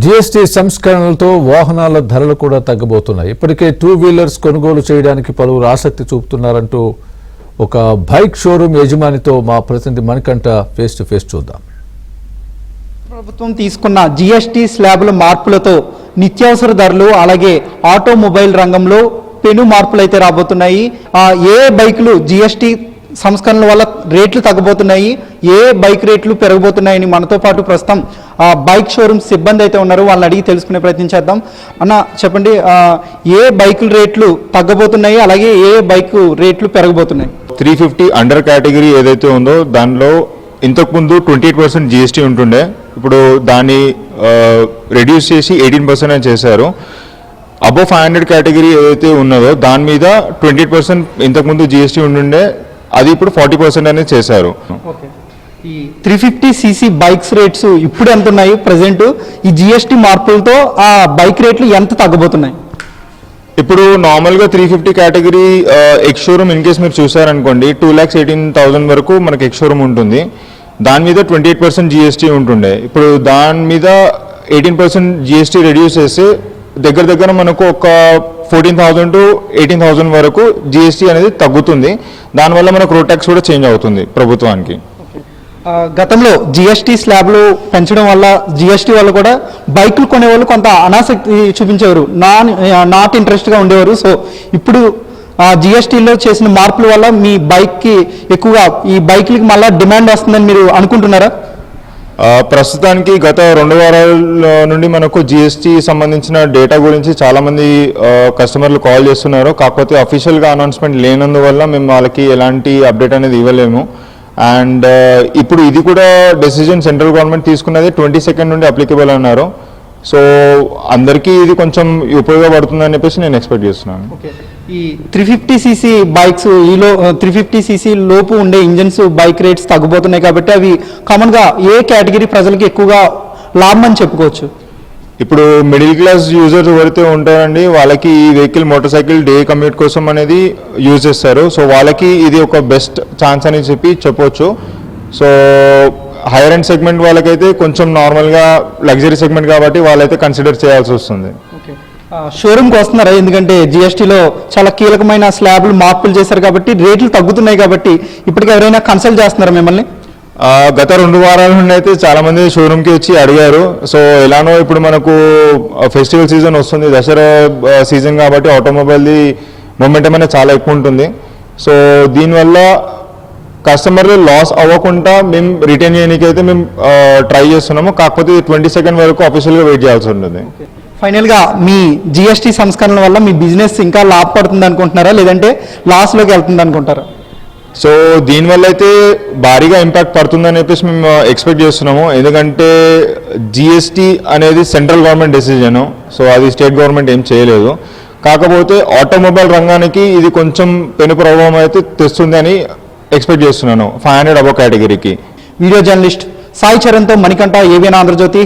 GST సంస్కరణలతో వాహనాల ధరలు కూడా తగ్గబోతున్నాయి. ఇప్పటికే 2 వీలర్స్ కొనుగోలు చేయడానికి పలువురు ఆసక్తి చూపుతున్నారంటూ ఒక బైక్ షోరూమ్ యజమానితో మా ప్రతినిధి మణికంఠ ఫేస్ టు ఫేస్ చూద్దాం. ప్రభుత్వం తీసుకున్న జీఎస్టీ స్లాబుల మార్పులతో నిత్యావసర ధరలు అలాగే ఆటోమొబైల్ రంగంలో పెను మార్పులు అయితే రాబోతున్నాయి. ఏ బైకులు జీఎస్టీ సంస్కరణల వల్ల రేట్లు తగ్గబోతున్నాయి, ఏ బైక్ రేట్లు పెరగబోతున్నాయని మనతో పాటు ప్రస్తుతం బైక్ షోరూమ్ సిబ్బంది అయితే ఉన్నారు. వాళ్ళని అడిగి తెలుసుకునే ప్రయత్నం చేద్దాం. అన్న చెప్పండి, ఏ బైకుల రేట్లు తగ్గబోతున్నాయి అలాగే ఏ బైక్ రేట్లు పెరగబోతున్నాయి? 350 అండర్ కేటగిరీ ఏదైతే ఉందో దానిలో ఇంతకుముందు 28% జీఎస్టీ ఉంటుండే, ఇప్పుడు దాన్ని రెడ్యూస్ చేసి 18% అని చేశారు. అబోవ్ 500 కేటగిరీ ఏదైతే ఉన్నదో దాని మీద 28% ఇంతకుముందు జీఎస్టీ ఉంటుండే, అది ఇప్పుడు 40% అనేది చేశారు. ఈ 350cc బైక్స్ రేట్స్ ఇప్పుడు ఎంత ఉన్నాయి ప్రజెంట్? ఈ జీఎస్టీ మార్పులతో ఆ బైక్ రేట్లు ఎంత తగ్గబోతున్నాయి? ఇప్పుడు నార్మల్గా 350 category ex showroom in case మీరు చూసారనుకోండి 2,18,000 వరకు మనకి ఎక్స్ షోరూమ్ ఉంటుంది. దాని మీద 28% జీఎస్టీ ఉంటుండే, ఇప్పుడు దాని మీద 18% జీఎస్టీ రెడ్యూస్ చేస్తే దగ్గర మనకు ఒక 14,000 to 18,000 వరకు జీఎస్టీ అనేది తగ్గుతుంది. దానివల్ల మనకు రోడ్ ట్యాక్స్ కూడా చేంజ్ అవుతుంది ప్రభుత్వానికి. గతంలో జీఎస్టీ స్లాబ్లు పెంచడం వల్ల జీఎస్టీ వల్ల కూడా బైకులు కొనేవాళ్ళు కొంత అనాసక్తి చూపించేవారు, నాట్ ఇంట్రెస్ట్గా ఉండేవారు. సో ఇప్పుడు జీఎస్టీలో చేసిన మార్పుల వల్ల మీ బైక్కి ఎక్కువగా ఈ బైక్లకి మళ్ళీ డిమాండ్ వస్తుందని మీరు అనుకుంటున్నారా? ప్రస్తుతానికి గత 2 వారాల నుండి మనకు జీఎస్టీ సంబంధించిన డేటా గురించి చాలామంది కస్టమర్లు కాల్ చేస్తున్నారు. కాకపోతే అఫీషియల్గా అనౌన్స్మెంట్ లేనందువల్ల మేము వాళ్ళకి ఎలాంటి అప్డేట్ అనేది ఇవ్వలేము. అండ్ ఇప్పుడు ఇది కూడా డెసిజన్ సెంట్రల్ గవర్నమెంట్ తీసుకున్నది 22nd నుండి అప్లికబుల్ అన్నారు. సో అందరికీ ఇది కొంచెం ఉపయోగపడుతుందని చెప్పేసి నేను ఎక్స్పెక్ట్ చేస్తున్నాను. ఈ 350cc బైక్స్, ఈలో 350cc లోపు ఉండే ఇంజన్స్ బైక్ రేట్స్ తగ్గిపోతున్నాయి కాబట్టి అవి కామన్గా ఏ కేటగిరీ ప్రజలకి ఎక్కువగా లాభం అని చెప్పుకోవచ్చు? ఇప్పుడు మిడిల్ క్లాస్ యూజర్స్ ఎవరైతే ఉంటారండి వాళ్ళకి ఈ vehicle motor cycle day commute కోసం అనేది యూజ్ చేస్తారు. సో వాళ్ళకి ఇది ఒక బెస్ట్ ఛాన్స్ అని చెప్పవచ్చు. సో హైయర్ ఎండ్ సెగ్మెంట్ వాళ్ళకైతే కొంచెం నార్మల్గా లగ్జరీ సెగ్మెంట్ కాబట్టి వాళ్ళైతే కన్సిడర్ చేయాల్సి వస్తుంది. షోరూమ్కి వస్తున్నారా? ఎందుకంటే జీఎస్టీలో చాలా కీలకమైన స్లాబ్లు మార్పులు చేశారు కాబట్టి రేట్లు తగ్గుతున్నాయి కాబట్టి ఇప్పటికి ఎవరైనా కన్సల్ట్ చేస్తున్నారా మిమ్మల్ని? గత 2 వారాల నుండి అయితే చాలామంది షోరూమ్కి వచ్చి అడిగారు. సో ఎలానో ఇప్పుడు మనకు ఫెస్టివల్ సీజన్ వస్తుంది, దసరా సీజన్ కాబట్టి ఆటోమొబైల్ది మొమెంటం అనేది చాలా ఎక్కువ ఉంటుంది. సో దీనివల్ల కస్టమర్లు లాస్ అవ్వకుండా మేము రిటైన్ చేయడానికి అయితే మేము ట్రై చేస్తున్నాము. కాకపోతే 22nd వరకు ఆఫీషియల్గా వెయిట్ చేయాల్సి ఉంటుంది. ఫైనల్గా మీ జీఎస్టీ సంస్కరణ వల్ల మీ బిజినెస్ ఇంకా లాభపడుతుంది అనుకుంటున్నారా లేదంటే లాస్లోకి వెళ్తుంది అనుకుంటారా? సో దీనివల్ల అయితే భారీగా ఇంపాక్ట్ పడుతుందని చెప్పేసి మేము ఎక్స్పెక్ట్ చేస్తున్నాము. ఎందుకంటే జిఎస్టీ అనేది సెంట్రల్ గవర్నమెంట్ డెసిజను, సో అది స్టేట్ గవర్నమెంట్ ఏం చేయలేదు. కాకపోతే ఆటోమొబైల్ రంగానికి ఇది కొంచెం పెను ప్రభావం అయితే తెస్తుంది అని ఎక్స్పెక్ట్ చేస్తున్నాను 500 అబోవ్ కేటగిరీకి. వీడియో జర్నలిస్ట్ సాయి చరణ్తో మణికంఠ, ఏబిఎన్ ఆంధ్రజ్యోతి.